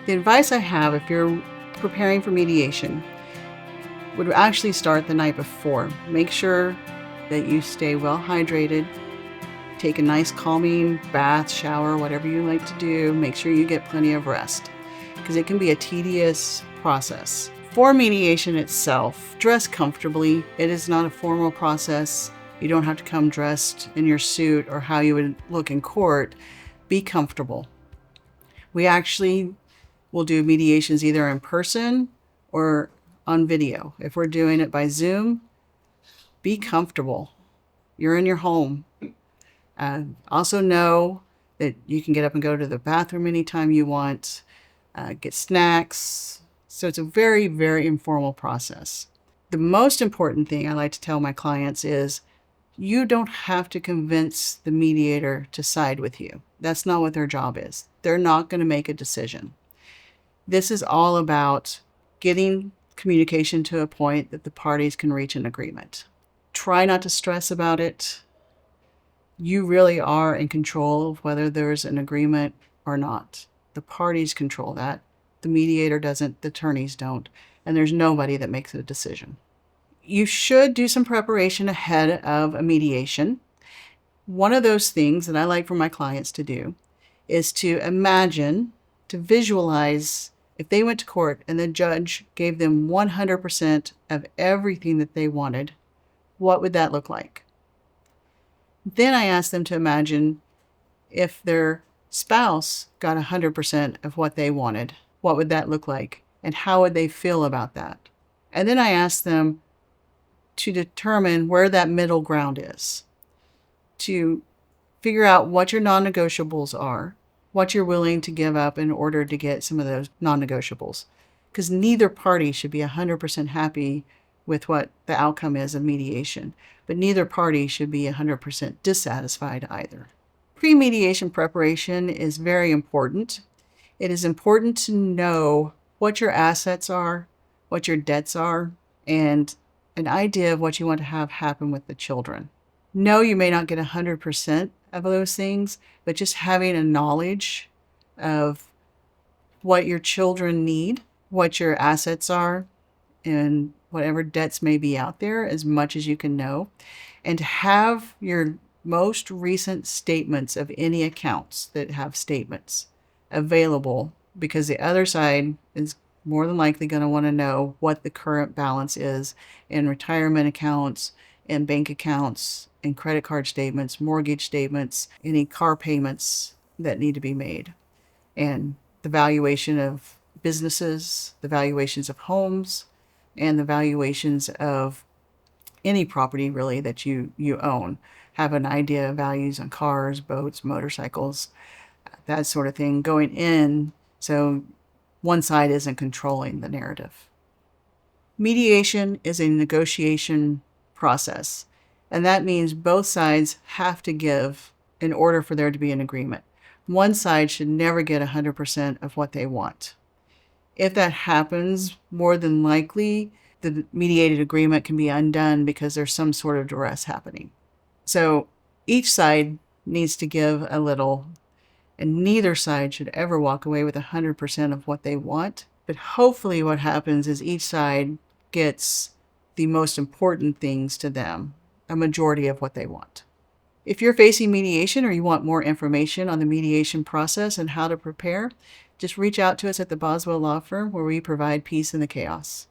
The advice I have if you're preparing for mediation would actually start the night before. Make sure that you stay well hydrated, take a nice calming bath, shower, whatever you like to do. Make sure you get plenty of rest because it can be a tedious process. For mediation itself, dress comfortably. It is not a formal process. You don't have to come dressed in your suit or how you would look in court. Be comfortable. We actually will do mediations either in person or on video. If we're doing it by Zoom, be comfortable. You're in your home. Also know that you can get up and go to the bathroom anytime you want, get snacks. So it's a very, very informal process. The most important thing I like to tell my clients is you don't have to convince the mediator to side with you. That's not what their job is. They're not going to make a decision. This is all about getting communication to a point that the parties can reach an agreement. Try not to stress about it. You really are in control of whether there's an agreement or not. The parties control that. The mediator doesn't, the attorneys don't, and there's nobody that makes a decision. You should do some preparation ahead of a mediation. One of those things that I like for my clients to do is to imagine, to visualize if they went to court and the judge gave them 100% of everything that they wanted, what would that look like? Then I ask them to imagine if their spouse got 100% of what they wanted, what would that look like? And how would they feel about that? And then I ask them to determine where that middle ground is, to figure out what your non-negotiables are, what you're willing to give up in order to get some of those non-negotiables. Because neither party should be 100% happy with what the outcome is of mediation, but neither party should be 100% dissatisfied either. Pre-mediation preparation is very important. It is important to know what your assets are, what your debts are, and an idea of what you want to have happen with the children. No, you may not get 100% of those things, but just having a knowledge of what your children need, what your assets are, and whatever debts may be out there, as much as you can know, and to have your most recent statements of any accounts that have statements available, because the other side is more than likely going to want to know what the current balance is in retirement accounts and bank accounts and credit card statements, mortgage statements, any car payments that need to be made, and the valuation of businesses, the valuations of homes, and the valuations of any property really that you own. Have an idea of values on cars, boats, motorcycles, that sort of thing going in, so one side isn't controlling the narrative. Mediation is a negotiation process, and that means both sides have to give in order for there to be an agreement. One side should never get 100% of what they want. If that happens, more than likely, the mediated agreement can be undone because there's some sort of duress happening. So each side needs to give a little, and neither side should ever walk away with 100% of what they want. But hopefully what happens is each side gets the most important things to them, a majority of what they want. If you're facing mediation or you want more information on the mediation process and how to prepare, just reach out to us at the Boswell Law Firm, where we provide peace in the chaos.